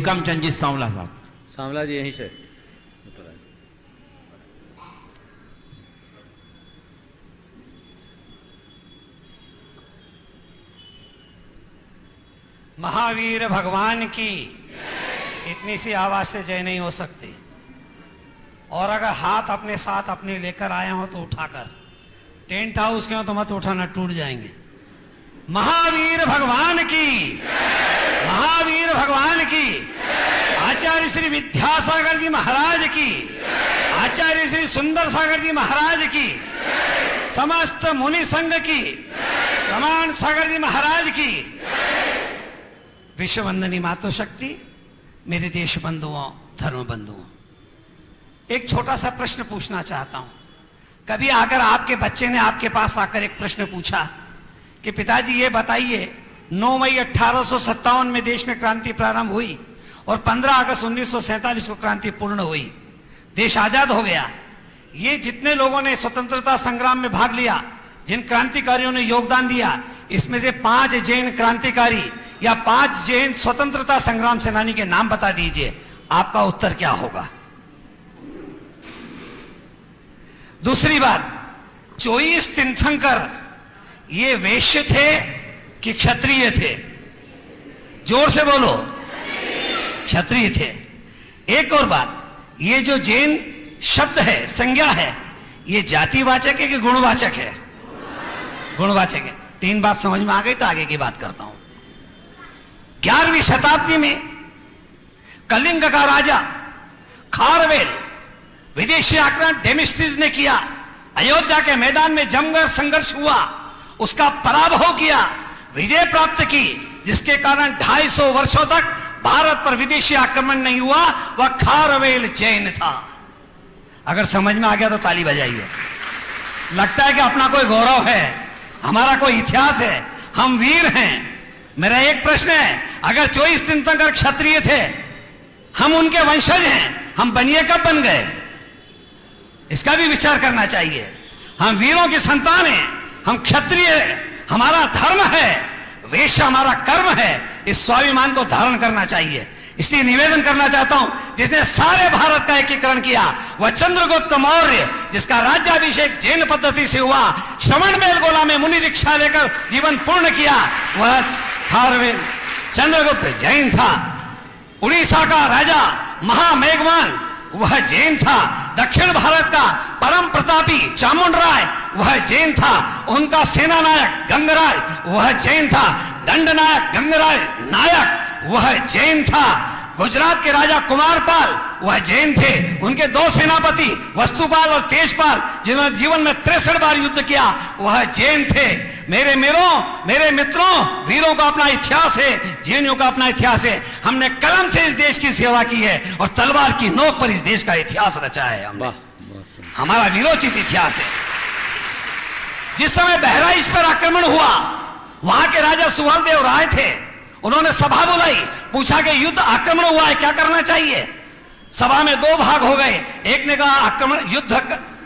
हुक्म चंदजीत सांवला साहब। सांवला जी यहीं से। महावीर भगवान की इतनी सी आवाज से जय नहीं हो सकती। और अगर हाथ अपने साथ अपने लेकर आए हो तो उठाकर, टेंट हाउस के हो तो मत उठाना, टूट जाएंगे। महावीर भगवान की, महावीर भगवान की, आचार्य श्री विद्यासागर जी महाराज की, आचार्य श्री सुंदर सागर जी महाराज की, समस्त मुनि संघ की, प्रमाण सागर जी महाराज की, विश्ववंदनी मातृशक्ति, मेरे देश बंधुओं, धर्म बंधुओं, एक छोटा सा प्रश्न पूछना चाहता हूं। कभी अगर आपके बच्चे ने आपके पास आकर एक प्रश्न पूछा कि पिताजी ये बताइए 9 मई 1857 में देश में क्रांति प्रारंभ हुई और 15 अगस्त 1947 को क्रांति पूर्ण हुई, देश आजाद हो गया। ये जितने लोगों ने स्वतंत्रता संग्राम में भाग लिया, जिन क्रांतिकारियों ने योगदान दिया, इसमें से 5 जैन क्रांतिकारी या 5 जैन स्वतंत्रता संग्राम सेनानी के नाम बता दीजिए, आपका उत्तर क्या होगा? दूसरी बात, चोईस तीर्थंकर ये वैश्य थे कि क्षत्रिय थे? जोर से बोलो। क्षत्रिय थे। एक और बात, ये जो जैन शब्द है, संज्ञा है, ये जातिवाचक है कि गुणवाचक है? गुणवाचक है। 3 बात समझ में आ गई तो आगे की बात करता हूं। 11वीं शताब्दी में कलिंग का राजा खारवेल विदेशी आक्रमण डेमिस्ट्रीज ने किया, अयोध्या के मैदान में जमकर संघर्ष हुआ, उसका पराभव किया, विजय प्राप्त की, जिसके कारण 250 वर्षों तक भारत पर विदेशी आक्रमण नहीं हुआ। वह खारवेल जैन था। अगर समझ में आ गया तो ताली बजाइए। लगता है कि अपना कोई गौरव है, हमारा कोई इतिहास है, हम वीर हैं। मेरा एक प्रश्न है, अगर 24 तीर्थंकर क्षत्रिय थे, हम उनके वंशज हैं, हम बनिए कब बन गए? इसका भी विचार करना चाहिए। हम वीरों की संतान हैं, हम क्षत्रिय हैं, हमारा धर्म है, वेश हमारा कर्म है। इस स्वाभिमान को धारण करना चाहिए। इसलिए निवेदन करना चाहता हूं, जिसने सारे भारत का एकीकरण किया वह चंद्रगुप्त मौर्य, जिसका राज्याभिषेक जैन पद्धति से हुआ, श्रवण बेलगोला में मुनि दीक्षा लेकर जीवन पूर्ण किया, वह खारवेल चंद्रगुप्त जैन था। उड़ीसा का राजा महामेघवान वह जैन था। दक्षिण भारत का परम प्रतापी चामुंडराय वह जैन था। उनका सेना नायक गंगराज वह जैन था। दंडनायक गंगराज नायक वह जैन था। गुजरात के राजा कुमारपाल वह जैन थे। उनके 2 सेनापति वस्तुपाल और तेजपाल, जिन्होंने जीवन में 63 बार युद्ध किया, वह जैन थे। मेरे मित्रों, वीरों का अपना इतिहास है, जैनियों का अपना इतिहास है। हमने कलम से इस देश की सेवा की है और तलवार की नोक पर इस देश का इतिहास रचा है हमने। हमारा वीरोचित इतिहास है। जिस समय बहराइच पर आक्रमण हुआ, वहां के राजा सुहलदेव राय थे। उन्होंने सभा बुलाई, पूछा कि युद्ध आक्रमण हुआ है, क्या करना चाहिए? सभा में 2 भाग हो गए। एक ने कहा आक्रमण युद्ध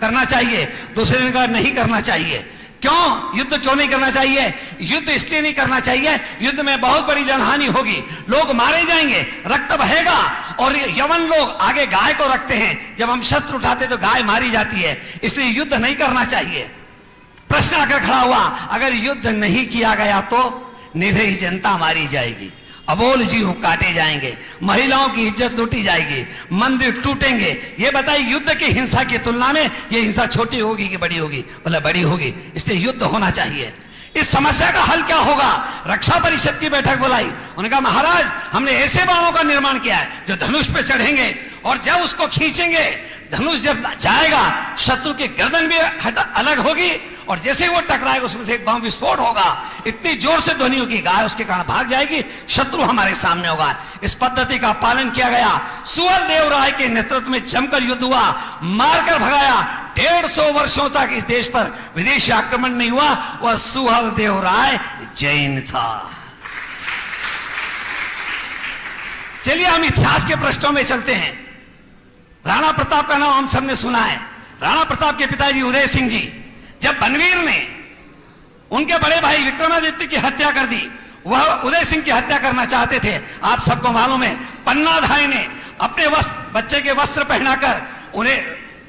करना चाहिए, दूसरे ने कहा नहीं करना चाहिए। क्यों युद्ध क्यों नहीं करना चाहिए? युद्ध इसलिए नहीं करना चाहिए, युद्ध में बहुत बड़ी जनहानि होगी, लोग मारे जाएंगे, रक्त बहेगा। और यवन लोग आगे गाय को रखते हैं, जब हम शस्त्र उठाते तो गाय मारी जाती है, इसलिए युद्ध नहीं करना चाहिए। प्रश्न आकर खड़ा हुआ, अगर युद्ध नहीं किया गया तो निरीह जनता मारी जाएगी, अबोल जीव काटे जाएंगे, महिलाओं की इज्जत लूटी जाएगी, मंदिर टूटेंगे। ये बताइए, युद्ध की हिंसा की तुलना में ये हिंसा छोटी होगी कि बड़ी होगी? बोले बड़ी होगी, इसलिए युद्ध होना चाहिए। इस समस्या का हल क्या होगा? रक्षा परिषद की बैठक बुलाई। उन्होंने कहा महाराज, हमने ऐसे बाणों का निर्माण किया है जो धनुष पे चढ़ेंगे और जब उसको खींचेंगे, धनुष जब जाएगा, शत्रु की गर्दन भी अलग होगी और जैसे वो टकराएगा उसमें से एक बम विस्फोट होगा, इतनी जोर से ध्वनि होगी, गाय उसके कारण भाग जाएगी, शत्रु हमारे सामने होगा। इस पद्धति का पालन किया गया। सुहलदेव राय के नेतृत्व में जमकर युद्ध हुआ, मारकर भगाया। 150 वर्षों तक इस देश पर विदेशी आक्रमण नहीं हुआ। वह सुहलदेव राय जैन था। चलिए हम इतिहास के पृष्ठों में चलते हैं। राणा प्रताप का नाम हम सबने सुना है। राणा प्रताप के पिताजी उदय सिंह जी, जब बनवीर ने उनके बड़े भाई विक्रमादित्य की हत्या कर दी, वह उदय सिंह की हत्या करना चाहते थे। आप सबको मालूम है, पन्नाधाय ने अपने बच्चे के वस्त्र पहनाकर उन्हें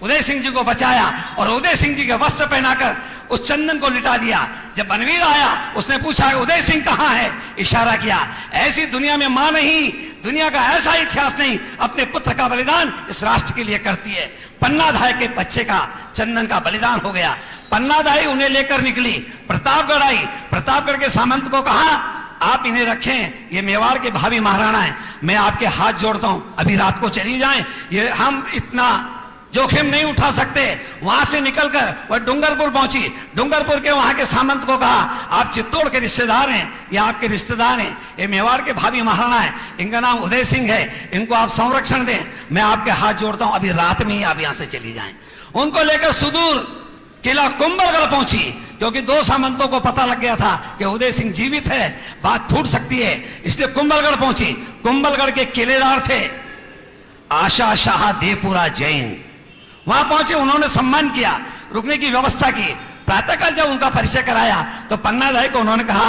उदय सिंह जी को बचाया और उदय सिंह जी के वस्त्र पहनाकर उस चंदन को लिटा दिया। जब बनवीर आया, उसने पूछा उदय सिंह कहां है, इशारा किया। ऐसी दुनिया में मां नहीं, दुनिया का ऐसा इतिहास नहीं अपने पुत्र का बलिदान इस राष्ट्र के लिए करती है। पन्नाधाय के बच्चे का चंदन का बलिदान हो गया। पन्नाधाय उन्हें लेकर निकली, प्रतापगढ़ आई। प्रतापगढ़ के सामंत को कहा आप इन्हें रखें, ये मेवाड़ के भावी महाराणा है, मैं आपके हाथ जोड़ता हूं, अभी रात को चली जाएं, ये हम इतना जोखिम नहीं उठा सकते। वहां से निकलकर वह डूंगरपुर पहुंची। डूंगरपुर के वहां के सामंत को कहा आप चित्तौड़ के रिश्तेदार हैं, ये आपके रिश्तेदार हैं, ये मेवाड़ के भावी महाराणा है, इनका नाम उदय सिंह है, इनको आप संरक्षण दें, मैं आपके हाथ जोड़ता हूं, अभी रात में ही आप यहां से चली जाएं। उनको लेकर सुदूर किला कुंभलगढ़ पहुंची, क्योंकि दो सामंतों को पता लग गया था कि उदय सिंह जीवित है, बात फूट सकती है, इसलिए कुंभलगढ़ पहुंची। कुंभलगढ़ के किलेदार थे आशा शाह देपुरा जैन। वहां पहुंचे, उन्होंने सम्मान किया, रुकने की व्यवस्था की। प्रातःकाल जब उनका परिचय कराया तो पन्नाधाय को उन्होंने कहा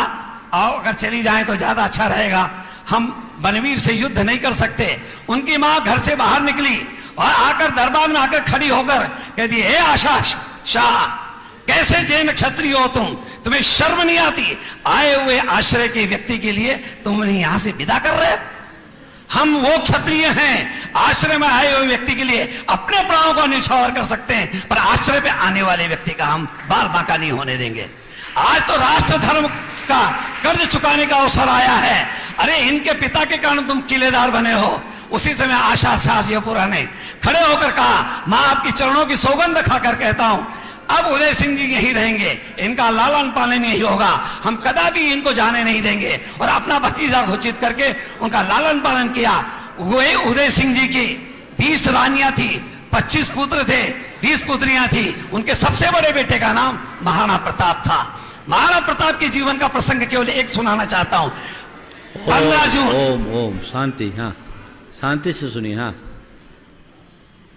आओ अगर चली जाए तो ज्यादा अच्छा रहेगा, हम बनवीर से युद्ध नहीं कर सकते। उनकी मां घर से बाहर निकली और आकर दरबार में आकर खड़ी होकर कह दी हे आशा शाह, कैसे जैन क्षत्रिय हो तुम, तुम्हें शर्म नहीं आती, आए हुए आश्रय के व्यक्ति के लिए तुम उन्हें यहां से विदा कर रहे हो। हम वो क्षत्रिय हैं, आश्रय में आए हुए व्यक्ति के लिए अपने प्राणों को न्यौछावर कर सकते हैं, पर आश्रय पे आने वाले व्यक्ति का हम बाल बांका नहीं होने देंगे। आज तो राष्ट्र धर्म का कर्ज चुकाने का अवसर आया है। अरे इनके पिता के कारण तुम किलेदार बने हो। उसी समय आशा शाहजहांपुरा ने खड़े होकर कहा मां आपकी चरणों की सौगंध खाकर कहता हूं अब उदय सिंह जी यही रहेंगे, इनका लालन पालन यही होगा, हम कदापि इनको जाने नहीं देंगे। और अपना भतीजा घोषित करके उनका लालन पालन किया। वे उदय सिंह जी की 20 रानियां थी, 25 पुत्र थे, 20 पुत्रियां थी। उनके सबसे बड़े बेटे का नाम महाराणा प्रताप था। महाराणा प्रताप के जीवन का प्रसंग केवल एक सुनाना चाहता हूं। 15 जून ओम ओम शांति, हाँ शांति से सुनिए। हाँ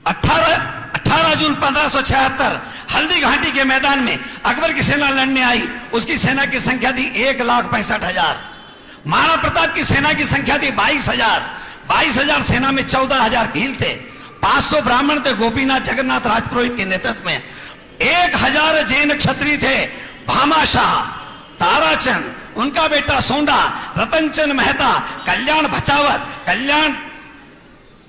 18 जून 1576 हल्दी घाटी के मैदान में अकबर की सेना लड़ने आई। उसकी सेना की संख्या थी 1,65,000। महाराणा प्रताप की सेना की संख्या थी 22,000। 22,000 सेना में 14,000 भील थे, 500 ब्राह्मण थे गोपीनाथ जगन्नाथ राजपुरोहित के नेतृत्व में, 1,000 जैन क्षत्रिय थे। भामाशाह, ताराचंद, उनका बेटा सोंडा, रतनचंद मेहता, कल्याण भचावत, कल्याण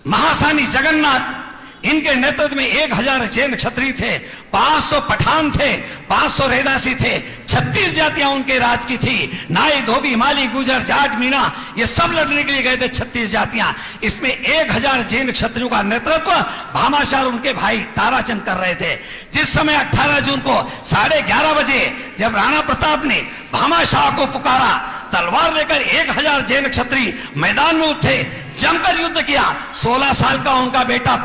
महासानी जगन्नाथ, इनके नेतृत्व में 1,000 जैन क्षत्रिय थे, 500 पठान थे, 500 रेदासी थे, 36 जातियां उनके राज की थी। नाई, धोबी, माली, गुजर, जाट, मीणा, ये सब लड़ने के लिए गए थे 36 जातियां। इसमें 1,000 जैन क्षत्रियों का नेतृत्व भामाशाह उनके भाई ताराचंद कर रहे थे। जिस समय 18 जून को 11:30 बजे जब राणा प्रताप ने भामाशाह को पुकारा, तलवार लेकर 1,000 जैन क्षत्रिय मैदान में उठे, जमकर युद्ध किया। 16 साल का उनका बेटा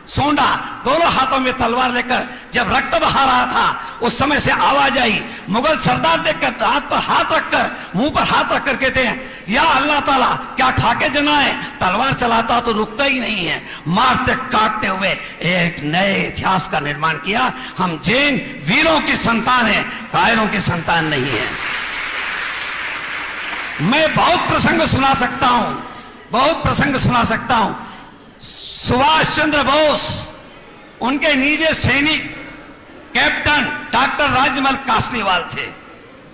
सोंडा दोनों हाथों में तलवार लेकर जब रक्त बहा रहा था, उस समय से आवाज आई। मुगल सरदार देखकर हाथ पर हाथ रखकर, मुंह पर हाथ रखकर कहते हैं या अल्लाह ताला क्या खाके जनाए, तलवार चलाता तो रुकता ही नहीं है। मारते काटते हुए एक नए इतिहास का निर्माण किया। हम जैन वीरों की संतान हैं, कायरों की संतान नहीं है। मैं बहुत प्रसंग सुना सकता हूं, बहुत प्रसंग सुना सकता हूं। सुभाष चंद्र बोस, उनके निजी सैनिक कैप्टन डॉक्टर राजमल कासलीवाल थे,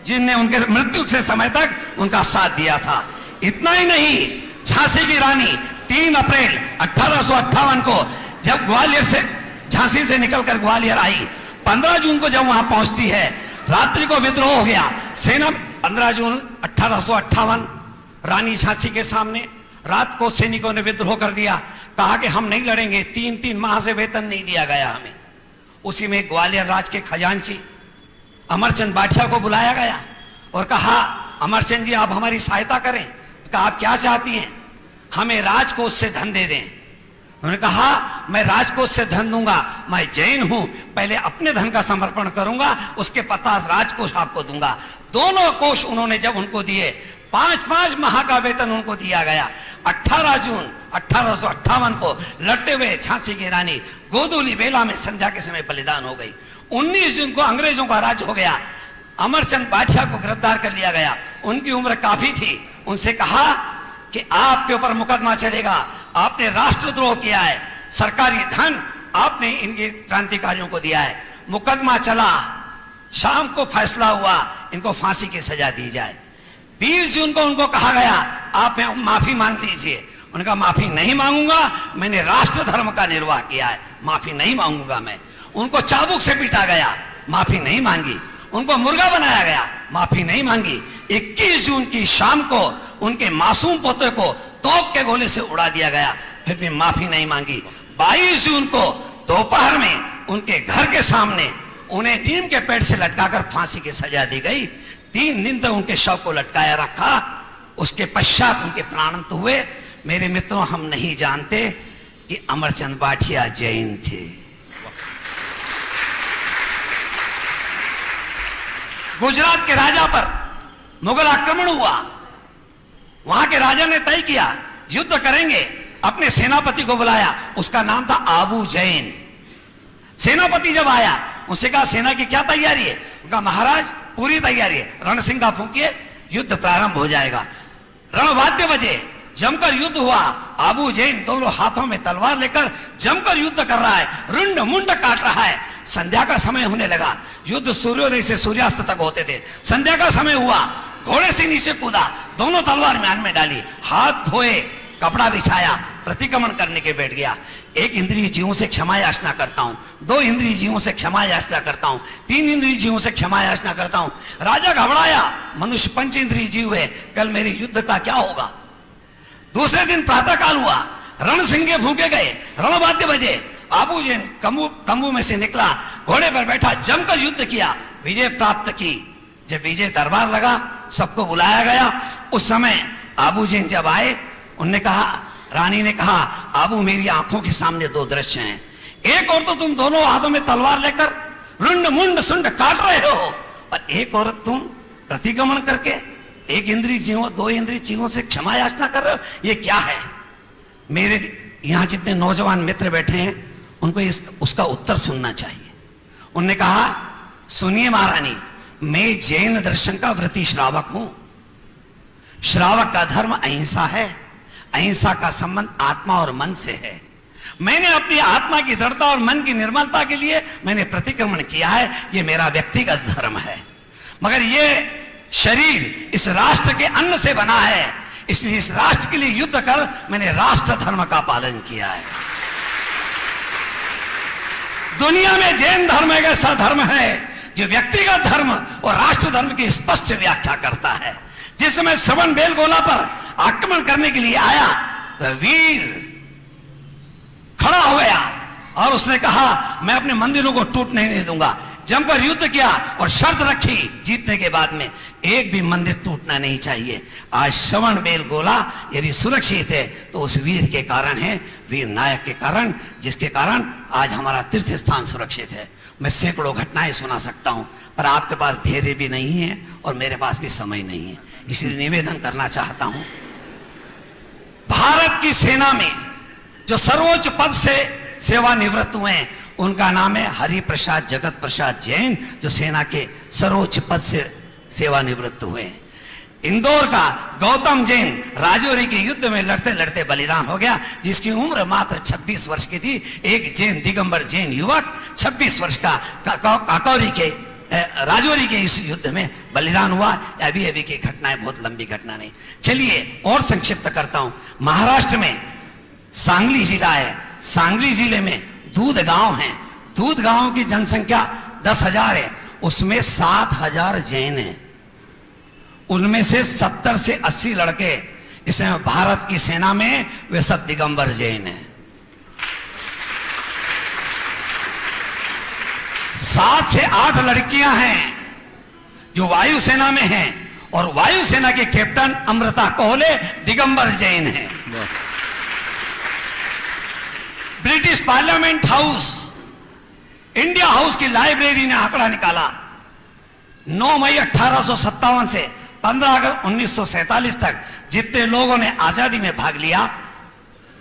जिनने उनके मृत्यु से समय तक उनका साथ दिया था। इतना ही नहीं, झांसी की रानी 3 अप्रैल 1858 को जब ग्वालियर से, झांसी से निकलकर ग्वालियर आई, 15 जून को जब वहां पहुंचती है, रात्रि को विद्रोह हो गया। सेना 15 जून 1858 रानी झांसी के सामने रात को सैनिकों ने विद्रोह कर दिया, कहा कि हम नहीं लड़ेंगे। 3 माह से वेतन नहीं दिया गया हमें। उसी में ग्वालियर राज के खजांची अमरचंद बाठिया को बुलाया गया और कहा अमरचंद जी आप हमारी सहायता करें। कहा आप क्या चाहती हैं? हमें राजकोष से धन दे दें। उन्होंने कहा मैं राजकोष से धन दूंगा, मैं जैन हूं, पहले अपने धन का समर्पण करूंगा, उसके पता राजकोष आपको दूंगा। दोनों कोष उन्होंने जब उनको दिए, 5 माह का वेतन उनको दिया गया। 18 जून 1858 को लड़ते हुए झांसी की रानी गोदूली बेला में संध्या के समय बलिदान हो गई। 19 जून को अंग्रेजों का राज हो गया। अमरचंद बाठिया को गिरफ्तार कर लिया गया। उनकी उम्र काफी थी। उनसे कहा कि आपके ऊपर मुकदमा चलेगा, आपने राष्ट्रद्रोह किया है, सरकारी धन आपने इनके क्रांतिकारियों को दिया है। मुकदमा चला, शाम को फैसला हुआ, इनको फांसी की सजा दी जाए। 20 जून को उनको कहा गया आप माफी मांग लीजिए। उनका माफी नहीं मांगूंगा, मैंने राष्ट्र धर्म का निर्वाह किया है, माफी नहीं मांगूंगा मैं। उनको चाबुक से पीटा गया, माफी नहीं मांगी। उनको मुर्गा बनाया गया, माफी नहीं मांगी। 21 जून की शाम को उनके मासूम पोते को तोप के गोले से उड़ा दिया गया, फिर भी माफी नहीं मांगी। 22 जून को दोपहर में उनके घर के सामने उन्हें नीम के पेड़ से लटकाकर फांसी की सजा दी गई। 3 दिन तक उनके शव को लटकाया रखा। उसके पश्चात उनके प्राणांत हुए। मेरे मित्रों, हम नहीं जानते कि अमरचंद बाठिया जैन थे। गुजरात के राजा पर मुगल आक्रमण हुआ। वहां के राजा ने तय किया युद्ध करेंगे। अपने सेनापति को बुलाया, उसका नाम था आबू जैन। सेनापति जब आया, उससे कहा सेना की क्या तैयारी है? उनका महाराज पूरी तैयारी है, रणसिंगा फूंकिए, युद्ध प्रारंभ हो जाएगा। रणवाद्य बजे, जमकर युद्ध हुआ। आबू जैन दोनों हाथों में तलवार लेकर जमकर युद्ध कर रहा है, रुंड मुंड काट रहा है। संध्या का समय होने लगा। युद्ध सूर्योदय से सूर्यास्त तक होते थे। संध्या का समय हुआ, घोड़े से नीचे कूदा, दोनों तलवार म्यान में डाली, हाथ धोए, कपड़ा बिछाया, प्रतिक्रमण करने के बैठ गया। 1 इंद्रिय जीवों से क्षमा याचना करता हूं, 2 इंद्रिय जीवों से क्षमा याचना करता हूं, 3 इंद्रिय जीवों से क्षमा याचना करता हूं। राजा घबराया, मनुष्य 5 इंद्रिय जीव है, कल मेरे युद्ध का क्या होगा? दूसरे दिन प्रातः काल हुआ, रणसिंगे फूंके गए, रणवाद्य बजे। आबू जैन तंबू में से निकला, घोड़े पर बैठा, जमकर युद्ध किया, विजय प्राप्त की। जब विजय दरबार लगा, सबको बुलाया गया। उस समय आबू जैन जब आए, उनने कहा, रानी ने कहा, आबू मेरी आंखों के सामने 2 दृश्य हैं। एक और तो तुम दोनों हाथों में तलवार लेकर रुंड मुंड सुंड काट रहे हो, और एक और तुम प्रतिक्रमण करके 1 इंद्रिय जीवों 2 इंद्रिय जीवों से क्षमा याचना कर रहे हो। ये क्या है? मेरे यहां जितने नौजवान मित्र बैठे हैं, उनको उसका उत्तर सुनना चाहिए। उनने कहा, सुनिए महारानी, मैं जैन दर्शन का व्रती श्रावक हूं। श्रावक का धर्म अहिंसा है। अहिंसा का संबंध आत्मा और मन से है। मैंने अपनी आत्मा की दृढ़ता और मन की निर्मलता के लिए मैंने प्रतिक्रमण किया है, यह मेरा व्यक्तिगत धर्म है। मगर यह शरीर इस राष्ट्र के अन्न से बना है, इसलिए इस राष्ट्र के लिए युद्ध कर मैंने राष्ट्र धर्म का पालन किया है। दुनिया में जैन धर्म एक ऐसा धर्म है जो व्यक्तिगत धर्म और राष्ट्र धर्म की स्पष्ट व्याख्या करता है। जिस समय श्रवण बेलगोला पर आक्रमण करने के लिए आया, तो वीर खड़ा हो गया और उसने कहा, मैं अपने मंदिरों को टूटने नहीं दूंगा। जमकर युद्ध किया और शर्त रखी जीतने के बाद में, एक भी मंदिर टूटना नहीं चाहिए। आज श्रवण बेलगोला यदि सुरक्षित है तो उस वीर के कारण है, वीर नायक के कारण, जिसके कारण आज हमारा तीर्थ स्थान सुरक्षित है। मैं सैकड़ों घटनाएं सुना सकता हूं, पर आपके पास धैर्य भी नहीं है और मेरे पास भी समय नहीं है, इसलिए निवेदन करना चाहता हूं। भारत की सेना में जो सर्वोच्च पद से सेवानिवृत्त हुए हैं, उनका नाम है हरिप्रसाद जगत प्रसाद जैन, जो सेना के सर्वोच्च पद से सेवानिवृत्त हुए हैं। इंदौर का गौतम जैन राजौरी के युद्ध में लड़ते लड़ते बलिदान हो गया, जिसकी उम्र मात्र 26 वर्ष की थी। एक जैन दिगंबर जैन युवक 26 वर्ष का काकौरी के राजौरी के इस युद्ध में बलिदान हुआ। अभी अभी की घटनाएं, बहुत लंबी घटना नहीं। चलिए और संक्षिप्त करता हूं। महाराष्ट्र में सांगली जिला है। सांगली जिले में दूध गांव है। दूध गांव की जनसंख्या 10,000 है, उसमें 7,000 जैन हैं। उनमें से 70 से 80 लड़के इस भारत की सेना में वे सब दिगंबर जैन हैं। 7 से 8 लड़कियां हैं जो वायुसेना में हैं, और वायुसेना के कैप्टन अमृता कोहले दिगंबर जैन हैं। British parliament house, India house की लाइब्रेरी ने आंकड़ा निकाला, 9 मई 1857 से 15 अगस्त 1947 तक जितने लोगों ने आजादी में भाग लिया,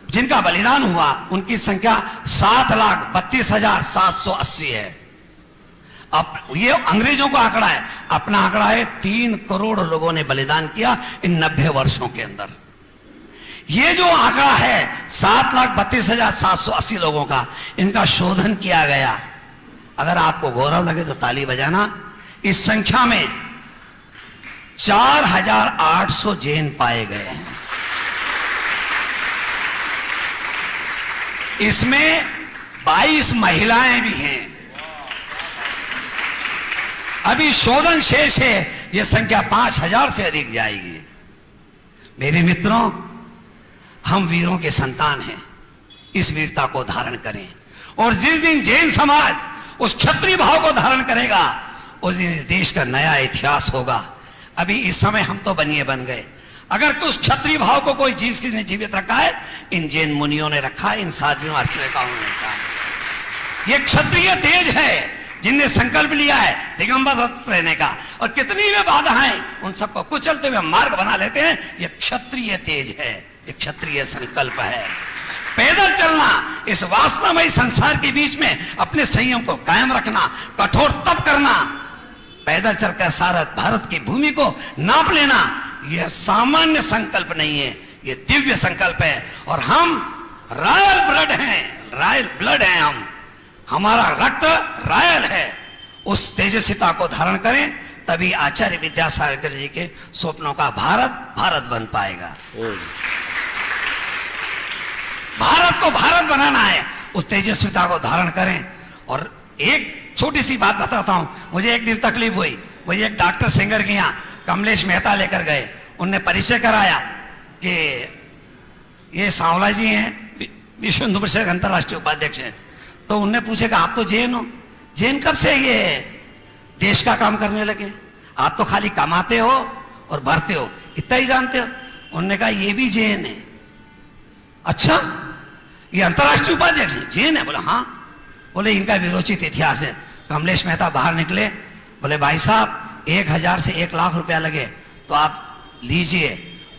जिनका बलिदान हुआ, उनकी संख्या 7,32,780 है। अब ये अंग्रेजों का आंकड़ा है, अपना आंकड़ा है 3 करोड़ लोगों ने बलिदान किया इन 90 वर्षों के अंदर। ये जो आंकड़ा है 7,32,780 लोगों का, इनका शोधन किया गया। अगर आपको गौरव लगे तो ताली बजाना। इस संख्या में 4,800 जैन पाए गए हैं। इसमें 22 महिलाएं भी हैं। अभी शोधन शेष है, यह संख्या 5,000 से अधिक जाएगी। मेरे मित्रों, हम वीरों के संतान हैं, इस वीरता को धारण करें। और जिस दिन जैन समाज उस क्षत्रिय भाव को धारण करेगा, उस दिन इस देश का नया इतिहास होगा। अभी इस समय हम तो बनिए बन गए, अगर उस क्षत्रिय भाव को कोई किसी ने जीवित रखा है, इन जैन मुनियों ने रखा है, इन साध्वियों अर्चकों ने रखा है। ये क्षत्रिय तेज है जिनने संकल्प लिया है दिगंबर रहने का, और कितनी भी बाधाएं उन सबको कुचलते हुए मार्ग बना लेते हैं। ये क्षत्रिय तेज है, ये क्षत्रिय संकल्प है। पैदल चलना, इस वास्तवमय संसार के बीच में अपने संयम को कायम रखना, कठोर तप करना, पैदल चलकर सारा भारत की भूमि को नाप लेना, यह सामान्य संकल्प नहीं है, यह दिव्य संकल्प है। और हम रॉयल ब्लड हैं, रॉयल ब्लड हैं हम, हमारा रक्त रॉयल है। उस तेजस्विता को धारण करें, तभी आचार्य विद्यासागर जी के स्वप्नों का भारत भारत बन पाएगा। भारत को भारत बनाना है, उस तेजस्विता को धारण करें। और एक छोटी सी बात बताता हूं, मुझे एक दिन तकलीफ हुई। मुझे एक डॉक्टर सिंगर के यहाँ कमलेश मेहता लेकर गए, उनने परिचय कराया कि ये सांवला जी हैं, विश्व हिंदू परिषद अंतर्राष्ट्रीय उपाध्यक्ष हैं। तो उनने पूछे कि आप तो जैन हो, जैन कब से ये देश का काम करने लगे? आप तो खाली कमाते हो और भरते हो, इतना ही जानते हो। उन्होंने कहा ये भी जैन है। अच्छा, ये अंतर्राष्ट्रीय उपाध्यक्ष जैन है? बोला हाँ। बोले इनका विरोचित इतिहास है। कमलेश मेहता बाहर निकले, बोले भाई साहब 1,000 से 1,00,000 रुपया लगे तो आप लीजिए,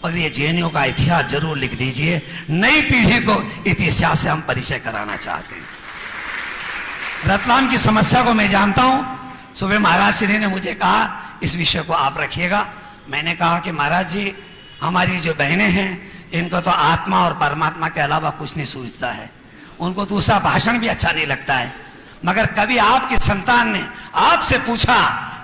और ये जैनियों का इतिहास जरूर लिख दीजिए। नई पीढ़ी को इतिहास से हम परिचय कराना चाहते हैं। रतलाम की समस्या को मैं जानता हूं। सुबह महाराज श्री ने मुझे कहा इस विषय को आप रखिएगा। मैंने कहा कि महाराज जी, हमारी जो बहनें हैं, इनको तो आत्मा और परमात्मा के अलावा कुछ नहीं सूझता है, उनको दूसरा भाषण भी अच्छा नहीं लगता है। मगर कभी आपके संतान ने आपसे पूछा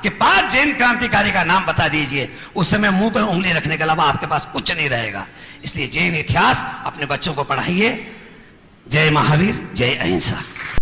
कि 5 जैन क्रांतिकारी का नाम बता दीजिए, उस समय मुंह पर उंगली रखने के अलावा आपके पास कुछ नहीं रहेगा। इसलिए जैन इतिहास अपने बच्चों को पढ़ाइए। जय महावीर, जय अहिंसा।